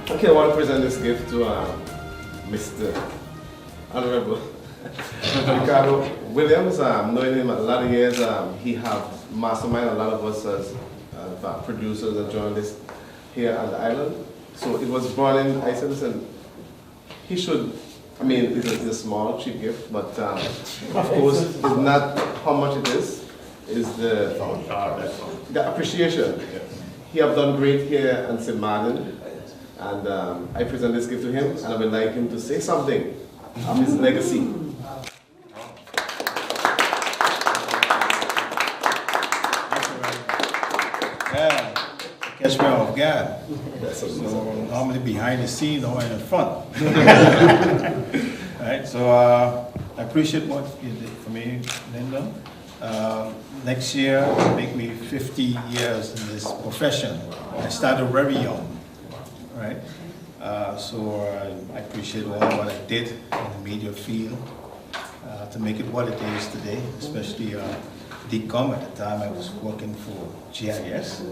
Okay, I want to present this gift to Mr. Honorable Ricardo Williams. Knowing him a lot of years, he have masterminded a lot of us as producers and journalists here on the island. So it was born in, I said, listen, he should, I mean, it's a small, cheap gift, but of course, it's not how much it is the appreciation. He have done great here in St. Martin, and I present this gift to him, and I would like him to say something of his legacy. Yeah, catch me off guard. So normally behind the scenes or in the front. Right, so I appreciate what you did for me, Linda. Next year will make me 50 years in this profession. I started very young, right? So I appreciate all what I did in the media field to make it what it is today, especially DCOM. At the time I was working for GIS,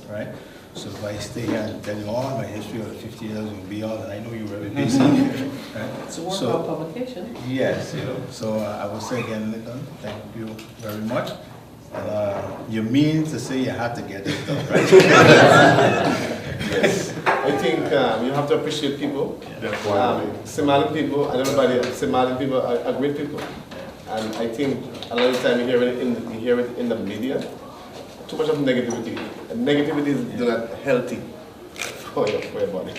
right? So if I stay here and tell you all my history of the 50 years will be all that I know you're very busy. Right? It's a worthwhile publication. Yes, you know. So I will say again, Lincoln, thank you very much. And you mean to say you had to get it done, right? Yes. I think you have to appreciate people. St. Martin people and everybody, St. Martin people are great people. And I think a lot of the time you hear it in the media, too much of negativity. And negativity is not healthy for your body.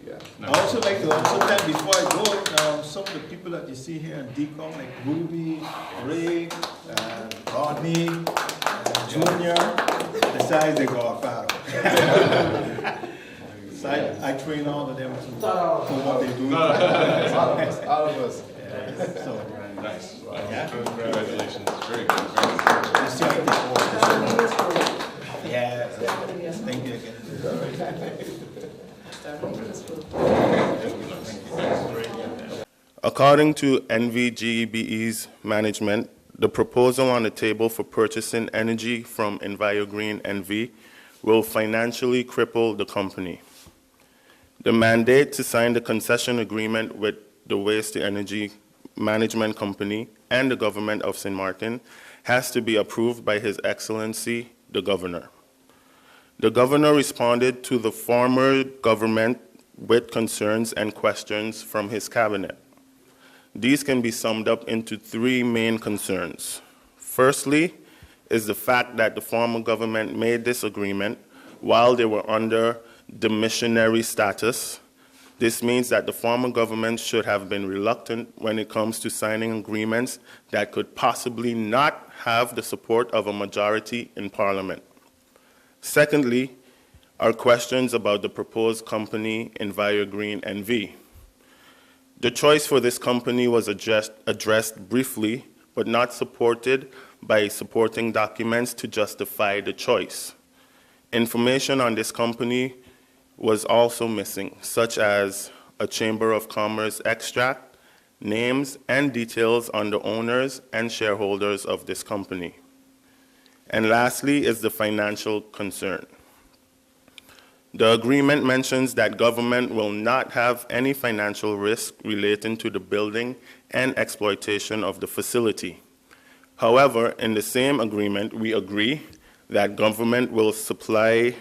Yeah. I also like to tell before I go, some of the people that you see here in DCOM, like Ruby, Ray, Rodney, Junior, besides they go out. So I train all of them for what they do. All of us. Yeah. So, nice. Wow. Yeah. Congratulations. Very good. Yeah. Thank you again. According to NVGEBE's management, the proposal on the table for purchasing energy from EnviroGreen NV will financially cripple the company. The mandate to sign the concession agreement with the Waste Energy Management Company and the government of St. Martin has to be approved by His Excellency, the Governor. The Governor responded to the former government with concerns and questions from his cabinet. These can be summed up into three main concerns. Firstly, is the fact that the former government made this agreement while they were under the missionary status. This means that the former government should have been reluctant when it comes to signing agreements that could possibly not have the support of a majority in Parliament. Secondly, are questions about the proposed company EnviroGreen NV. The choice for this company was addressed briefly, but not supported by supporting documents to justify the choice. Information on this company was also missing, such as a Chamber of Commerce extract, names and details on the owners and shareholders of this company. And lastly is the financial concern. The agreement mentions that government will not have any financial risk relating to the building and exploitation of the facility. However, in the same agreement, we agree that government will supply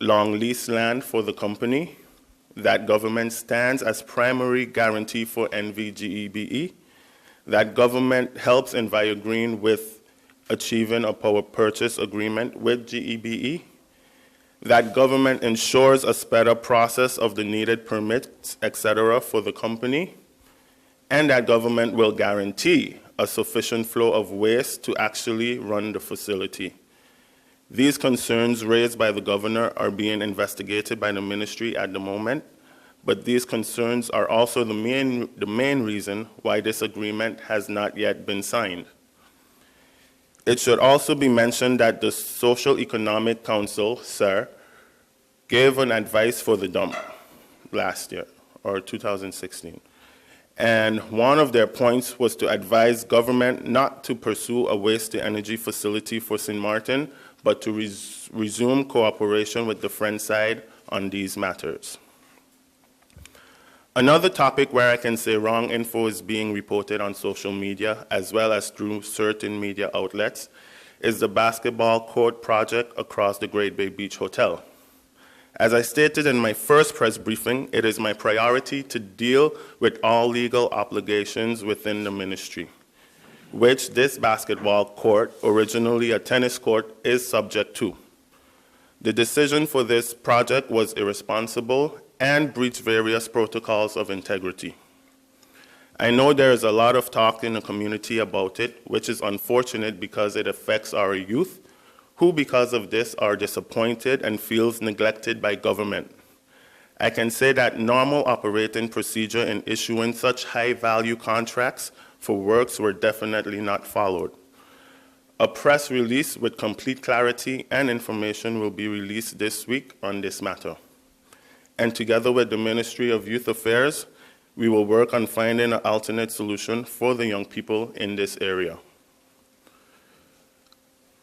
long lease land for the company, that government stands as primary guarantee for NVGEBE, that government helps EnviroGreen with achieving a power purchase agreement with GEBE, that government ensures a sped up process of the needed permits, etc. for the company, and that government will guarantee a sufficient flow of waste to actually run the facility. These concerns raised by the governor are being investigated by the ministry at the moment, but these concerns are also the main reason why this agreement has not yet been signed. It should also be mentioned that the Social Economic Council, SER, gave an advice for the dump last year, or 2016. And one of their points was to advise government not to pursue a waste-to-energy facility for St. Martin, but to resume cooperation with the French side on these matters. Another topic where I can say wrong info is being reported on social media, as well as through certain media outlets, is the basketball court project across the Great Bay Beach Hotel. As I stated in my first press briefing, it is my priority to deal with all legal obligations within the ministry, which this basketball court, originally a tennis court, is subject to. The decision for this project was irresponsible and breached various protocols of integrity. I know there is a lot of talk in the community about it, which is unfortunate because it affects our youth, who because of this are disappointed and feels neglected by government. I can say that normal operating procedure in issuing such high-value contracts for works were definitely not followed. A press release with complete clarity and information will be released this week on this matter. And together with the Ministry of Youth Affairs, we will work on finding an alternate solution for the young people in this area.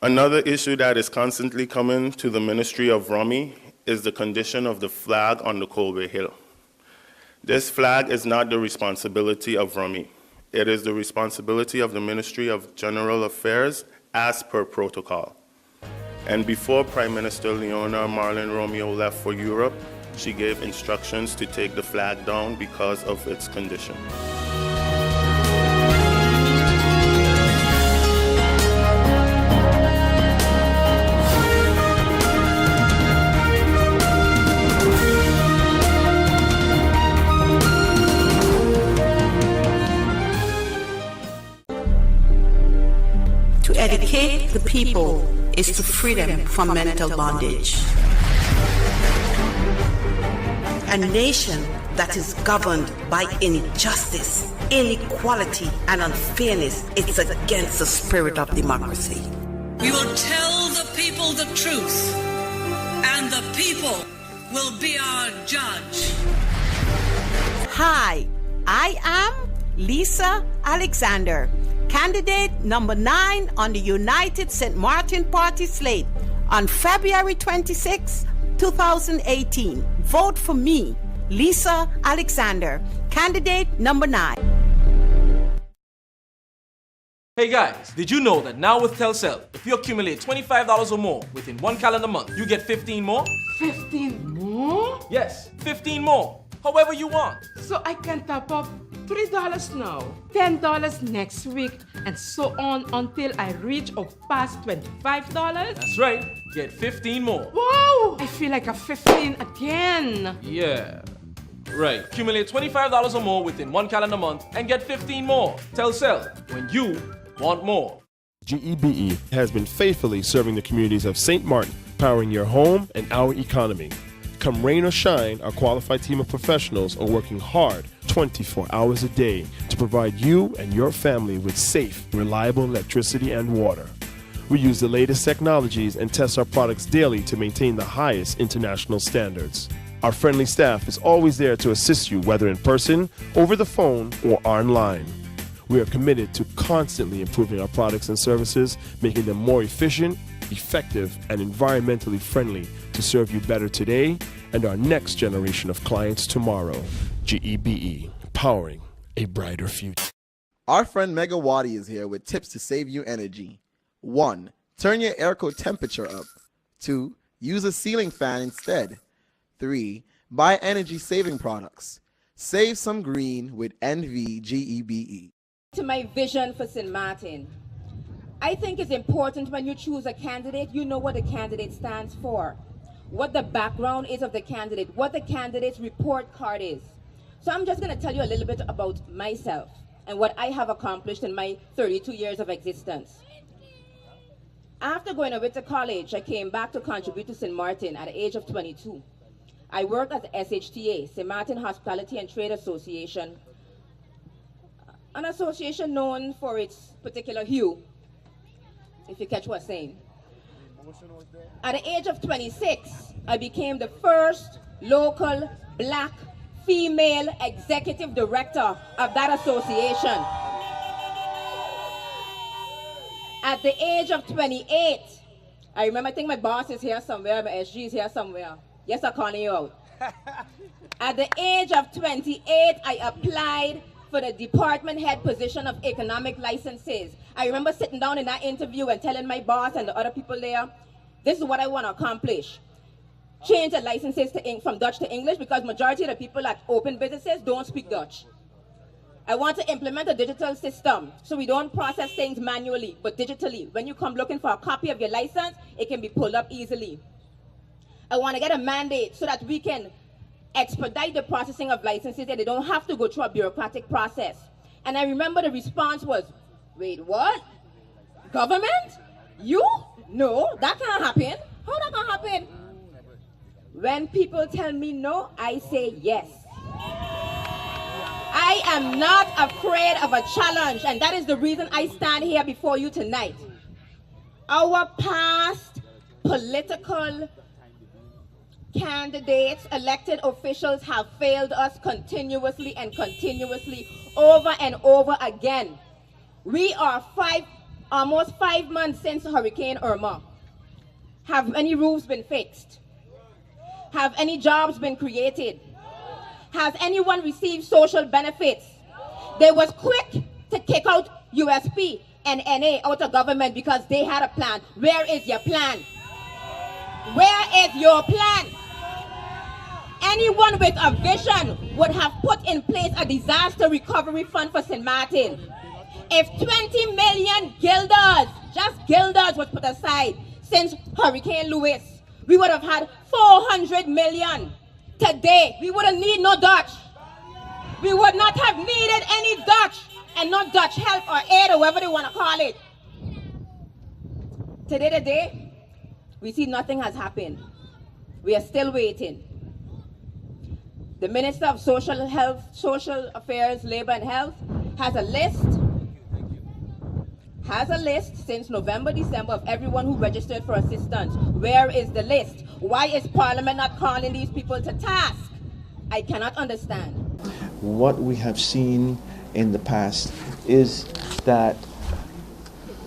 Another issue that is constantly coming to the Ministry of Rummy is the condition of the flag on the Colway Hill. This flag is not the responsibility of Rummy. It is the responsibility of the Ministry of General Affairs as per protocol. And before Prime Minister Leona Marlon Romeo left for Europe, she gave instructions to take the flag down because of its condition. To educate the people is to free them from mental bondage. A nation that is governed by injustice, inequality, and unfairness, it's against the spirit of democracy. We will tell the people the truth, and the people will be our judge. Hi, I am Lisa Alexander, candidate number 9 on the United St. Martin Party slate on February 26, 2018. Vote for me, Lisa Alexander, candidate number 9. Hey guys, did you know that now with Telcel, if you accumulate $25 or more within 1 calendar month, you get 15 more? 15 more? Yes, 15 more. However you want. So I can top up $3 now, $10 next week, and so on until I reach or pass $25? That's right. Get 15 more. Wow! I feel like a 15 again. Yeah. Right. Accumulate $25 or more within 1 calendar month and get 15 more. Telcel, when you want more. GEBE has been faithfully serving the communities of St. Martin, powering your home and our economy. Come rain or shine, our qualified team of professionals are working hard 24 hours a day to provide you and your family with safe, reliable electricity and water. We use the latest technologies and test our products daily to maintain the highest international standards. Our friendly staff is always there to assist you, whether in person, over the phone, or online. We are committed to constantly improving our products and services, making them more efficient, effective, and environmentally friendly to serve you better today and our next generation of clients tomorrow. GEBE, powering a brighter future. Our friend Megawati is here with tips to save you energy. 1. Turn your airco temperature up. 2. Use a ceiling fan instead. 3. Buy energy-saving products. Save some green with NVGEBE. To my vision for St. Martin, I think it's important when you choose a candidate, you know what the candidate stands for, what the background is of the candidate, what the candidate's report card is. So I'm just going to tell you a little bit about myself and what I have accomplished in my 32 years of existence. After going away to college, I came back to contribute to St. Martin at the age of 22. I worked at the SHTA, St. Martin Hospitality and Trade Association, an association known for its particular hue, if you catch what I'm saying. At the age of 26, I became the first local black female executive director of that association. At the age of 28, I remember, I think my boss is here somewhere, my SG is here somewhere. Yes, I'm calling you out. At the age of 28, I applied for the department head position of economic licenses. I remember sitting down in that interview and telling my boss and the other people there, this is what I want to accomplish. Change the licenses from Dutch to English, because majority of the people that open businesses don't speak Dutch. I want to implement a digital system so we don't process things manually, but digitally. When you come looking for a copy of your license, it can be pulled up easily. I want to get a mandate so that we can expedite the processing of licenses and they don't have to go through a bureaucratic process. And I remember the response was, wait, what? Government? You? No, that can't happen. How that can happen? When people tell me no, I say yes. I am not afraid of a challenge, and that is the reason I stand here before you tonight. Our past political candidates, elected officials have failed us continuously and continuously, over and over again. We are almost 5 months since Hurricane Irma. Have any roofs been fixed? Have any jobs been created? Has anyone received social benefits? They was quick to kick out USP and NA out of government because they had a plan. Where is your plan? Where is your plan? Anyone with a vision would have put in place a disaster recovery fund for St. Martin. If 20 million guilders, just guilders, was put aside since Hurricane Louis, we would have had 400 million. Today, we wouldn't need no Dutch. We would not have needed any Dutch, and not Dutch help or aid or whatever they want to call it. Today, we see nothing has happened. We are still waiting. The Minister of Social Health, Social Affairs, Labor and Health has a list since November, December of everyone who registered for assistance. Where is the list? Why is Parliament not calling these people to task? I cannot understand. What we have seen in the past is that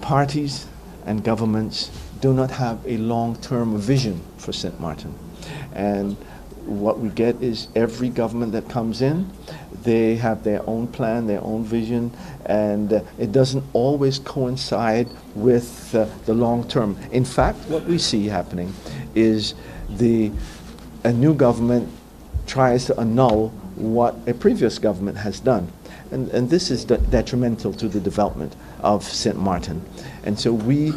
parties and governments do not have a long-term vision for St. Martin. And what we get is every government that comes in, they have their own plan, their own vision, and it doesn't always coincide with the long term. In fact, what we see happening is a new government tries to annul what a previous government has done. And this is detrimental to the development of St. Martin. And so we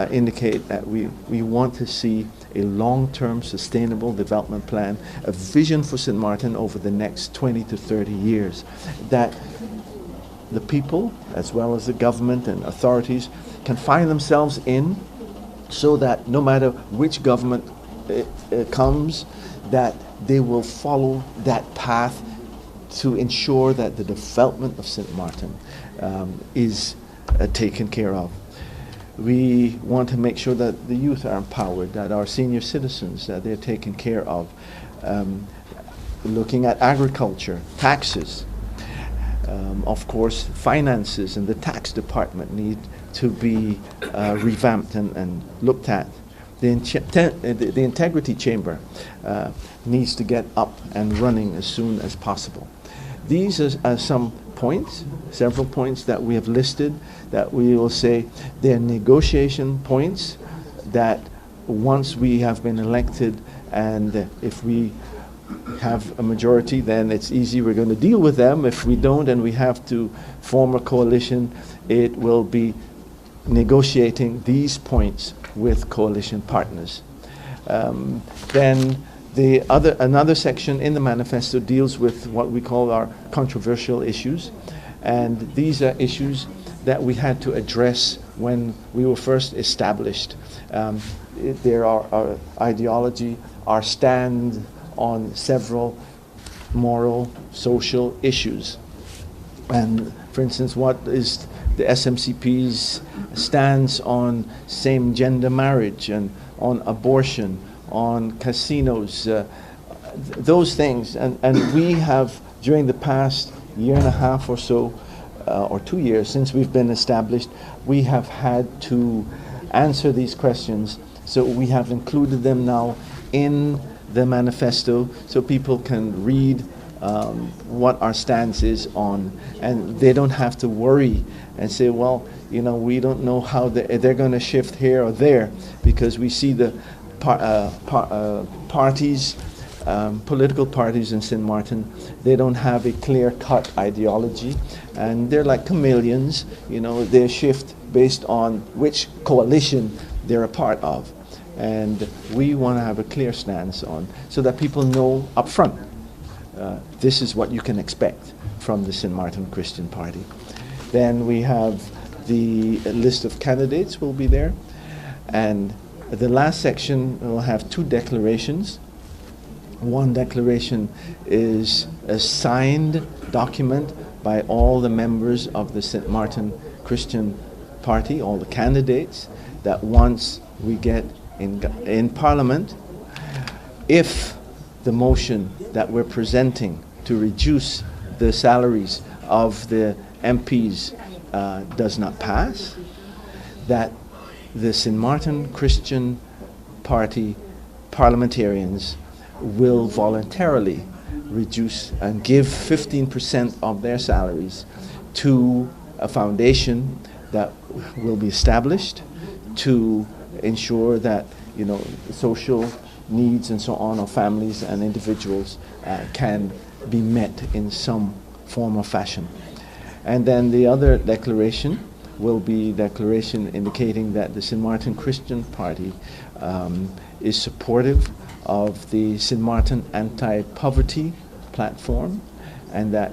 indicate that we want to see a long-term sustainable development plan, a vision for St. Martin over the next 20 to 30 years, that the people, as well as the government and authorities, can find themselves in, so that no matter which government comes, that they will follow that path to ensure that the development of St. Martin is taken care of. We want to make sure that the youth are empowered, that our senior citizens, that they're taken care of. Looking at agriculture, taxes, of course, finances and the tax department need to be revamped and looked at. The integrity chamber needs to get up and running as soon as possible. These are some points, several points that we have listed, that we will say they're negotiation points that once we have been elected, and if we have a majority, then it's easy, we're going to deal with them. If we don't and we have to form a coalition, it will be negotiating these points with coalition partners. Then another section in the manifesto deals with what we call our controversial issues, and these are issues that we had to address when we were first established. There are our ideology, our stand on several moral, social issues. And for instance, what is the SMCP's stance on same-gender marriage and on abortion, on casinos, those things, and we have, during the past year and a half or so, or 2 years since we've been established, we have had to answer these questions. So we have included them now in the manifesto so people can read what our stance is on, and they don't have to worry and say, well, you know, we don't know how they're going to shift here or there, because we see the parties, political parties in St. Martin, they don't have a clear-cut ideology, and they're like chameleons. You know, they shift based on which coalition they're a part of, and we want to have a clear stance on, so that people know up front, this is what you can expect from the St. Martin Christian Party. Then we have the list of candidates will be there, and the last section will have 2 declarations. One declaration is a signed document by all the members of the St. Martin Christian Party, all the candidates, that once we get in Parliament, if the motion that we're presenting to reduce the salaries of the MPs does not pass, that the St. Martin Christian Party parliamentarians will voluntarily reduce and give 15% of their salaries to a foundation that will be established to ensure that, you know, social needs and so on of families and individuals can be met in some form or fashion. And then the other declaration will be a declaration indicating that the St. Martin Christian Party is supportive of the St. Martin anti-poverty platform, and that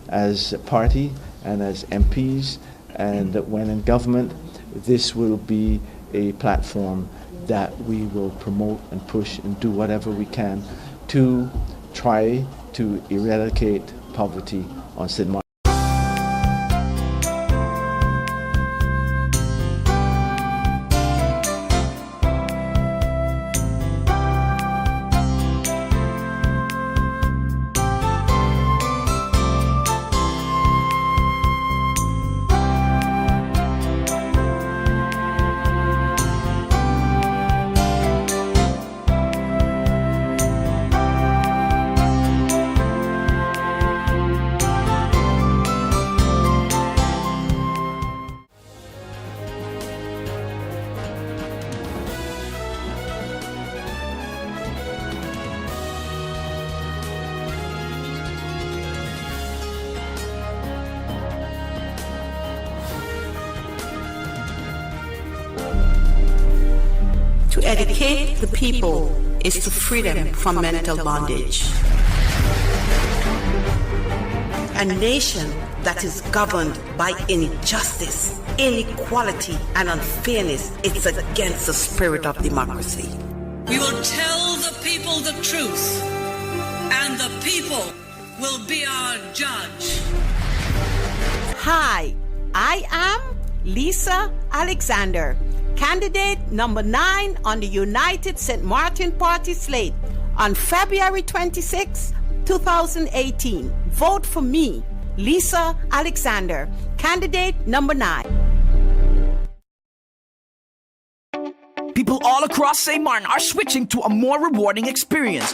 as a party and as MPs and that when in government, this will be a platform that we will promote and push and do whatever we can to try to eradicate poverty on St. Martin. To educate the people is to free them from mental bondage. A nation that is governed by injustice, inequality, and unfairness, it's against the spirit of democracy. We will tell the people the truth, and the people will be our judge. Hi, I am Lisa Alexander, candidate number 9 on the United St. Martin Party slate on February 26, 2018. Vote for me, Lisa Alexander, candidate number 9. People all across St. Martin are switching to a more rewarding experience.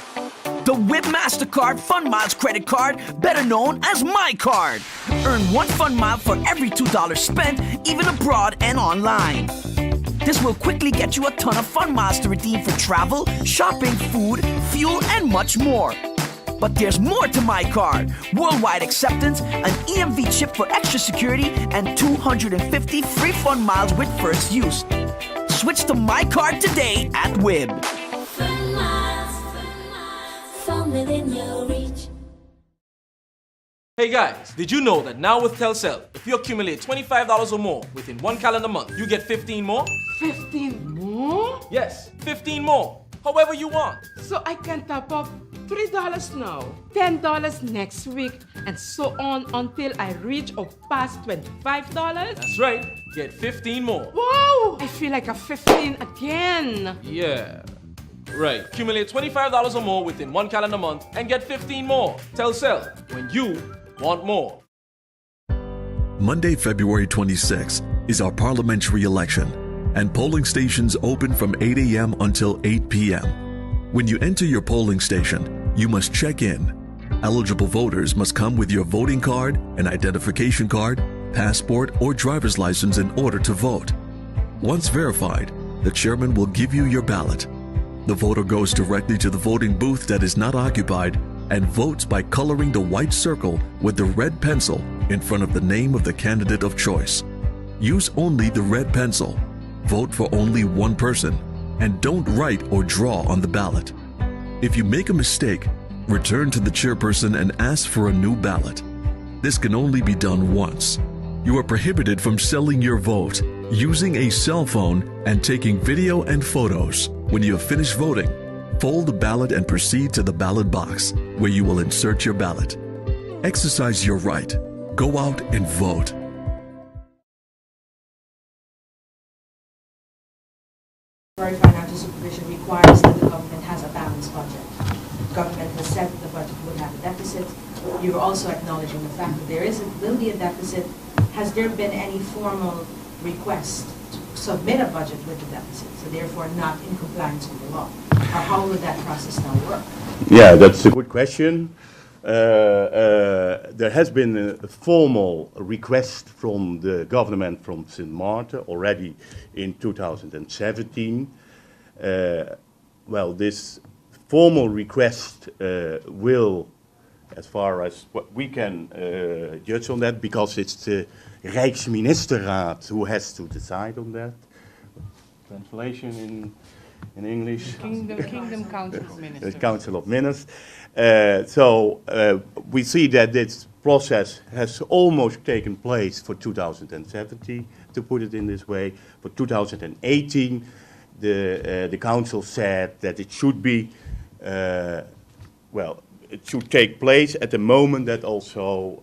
The WIB MasterCard Fun Miles credit card, better known as My Card. Earn 1 fun mile for every $2 spent, even abroad and online. This will quickly get you a ton of fun miles to redeem for travel, shopping, food, fuel, and much more. But there's more to My Card. Worldwide acceptance, an EMV chip for extra security, and 250 free fun miles with first use. Switch to My Card today at WIB. Fun miles, from within your reach. Hey guys, did you know that now with Telcel, if you accumulate $25 or more within 1 calendar month, you get 15 more? 15 more? Yes, 15 more. However you want. So I can top up $3 now, $10 next week, and so on until I reach or pass $25? That's right. Get 15 more. Wow! I feel like a 15 again. Yeah. Right. Accumulate $25 or more within 1 calendar month and get 15 more. Telcel, when you want more. Monday, February 26th is our parliamentary election, and polling stations open from 8 a.m. until 8 p.m. When you enter your polling station, you must check in. Eligible voters must come with your voting card, an identification card, passport, or driver's license in order to vote. Once verified, the chairman will give you your ballot. The voter goes directly to the voting booth that is not occupied and votes by coloring the white circle with the red pencil in front of the name of the candidate of choice. Use only the red pencil. Vote for only one person, and don't write or draw on the ballot. If you make a mistake, return to the chairperson and ask for a new ballot. This can only be done once. You are prohibited from selling your vote, using a cell phone, and taking video and photos. When you have finished voting, fold the ballot and proceed to the ballot box, where you will insert your ballot. Exercise your right. Go out and vote. Financial supervision requires that the government has a balanced budget. The government has said that the budget would have a deficit. You're also acknowledging the fact that will be a deficit. Has there been any formal request to submit a budget with a deficit, so therefore not in compliance with the law? Or how would that process now work? Yeah, that's a good question. There has been a formal request from the government from St. Martin already in 2017. Well, this formal request will, as far as what we can judge on that, because it's the Rijksministerraad who has to decide on that. Translation in English? Kingdom Council of Ministers. The Council of Ministers. So we see that this process has almost taken place for 2017, to put it in this way. For 2018, the Council said that it should be, well, it should take place at the moment that also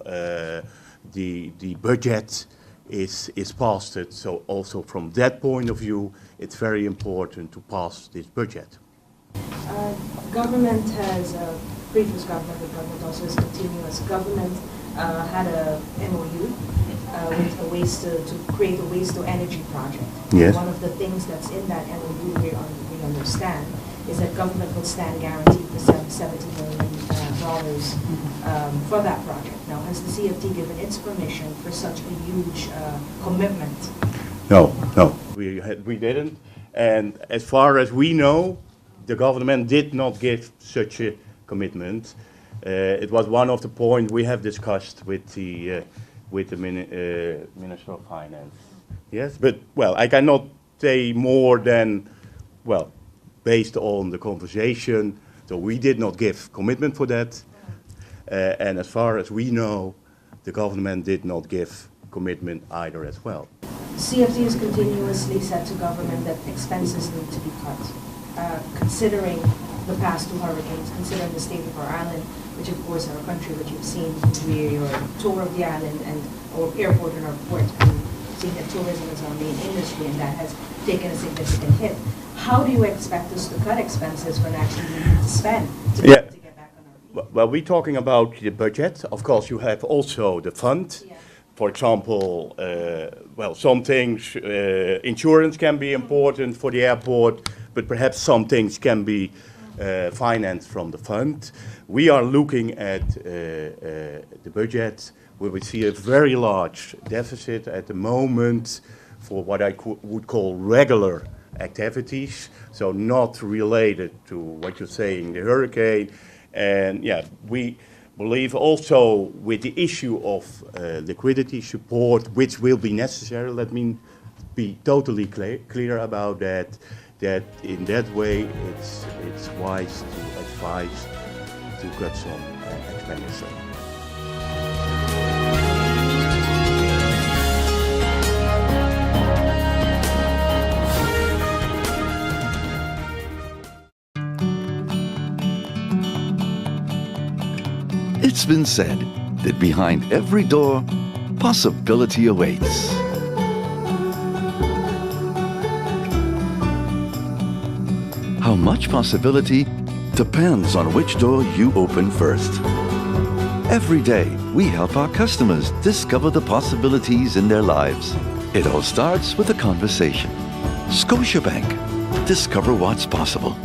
the budget is passed. So also from that point of view, it's very important to pass this budget. Government has, previous government, the government also is continuous. Government had a MOU with a waste to create a waste to energy project. Yes. One of the things that's in that MOU we understand is that government will stand guaranteed for $70 million for that project. Now, has the CFT given its permission for such a huge commitment? No, we didn't. And as far as we know, the government did not give such a commitment. It was one of the points we have discussed with the Minister of Finance. Yes, but well, I cannot say more than, well, based on the conversation. So we did not give commitment for that. And as far as we know, the government did not give commitment either as well. CFT has continuously said to government that expenses need to be cut. Considering the past two hurricanes, considering the state of our island, which of course our country, which you've seen through your tour of the island and our airport and our port, and seeing that tourism is our main industry and that has taken a significant hit. How do you expect us to cut expenses when actually we need to spend to get back on our feet? Well, we're talking about the budget. Of course, you have also the fund. Yeah. For example, well, some things, insurance can be important for the airport, but perhaps some things can be financed from the fund. We are looking at the budget where we see a very large deficit at the moment for what I would call regular activities, so not related to what you're saying, the hurricane. And yeah, we believe also with the issue of liquidity support, which will be necessary, let me be totally clear about that, that in that way it's wise to advise to cut some expenditure. It's been said that behind every door, possibility awaits. how much possibility depends on which door you open first. Every day, we help our customers discover the possibilities in their lives. It all starts with a conversation. Scotiabank. Discover what's possible.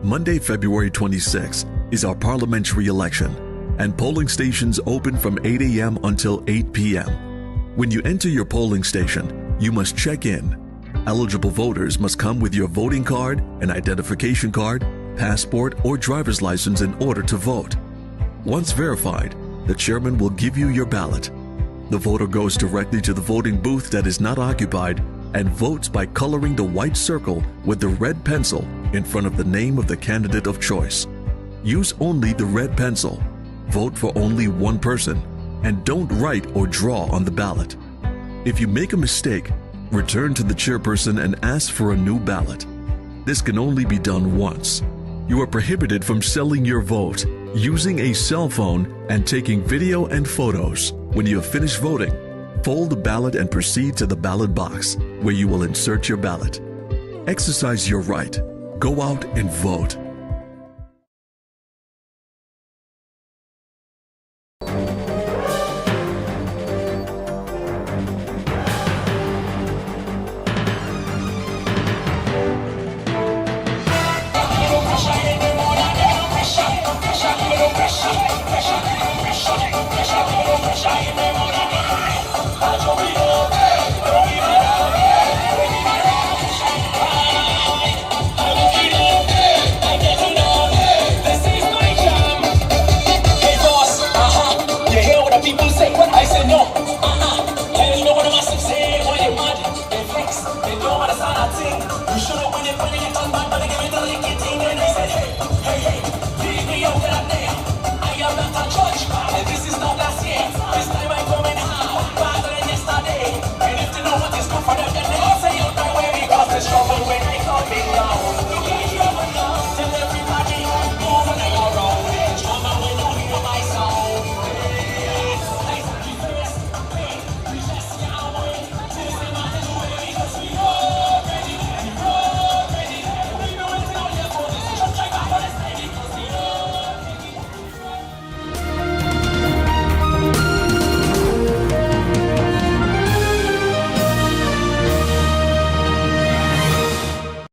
Monday, February 26 is our parliamentary election, and polling stations open from 8 a.m. until 8 p.m. When you enter your polling station, you must check in. Eligible voters must come with your voting card, an identification card, passport, or driver's license in order to vote. Once verified, the chairman will give you your ballot. The voter goes directly to the voting booth that is not occupied and votes by coloring the white circle with the red pencil in front of the name of the candidate of choice. Use only the red pencil, vote for only one person, and don't write or draw on the ballot. If you make a mistake, return to the chairperson and ask for a new ballot. This can only be done once. You are prohibited from selling your vote, using a cell phone, and taking video and photos. When you have finished voting, fold the ballot and proceed to the ballot box, where you will insert your ballot. Exercise your right. Go out and vote. Pressure.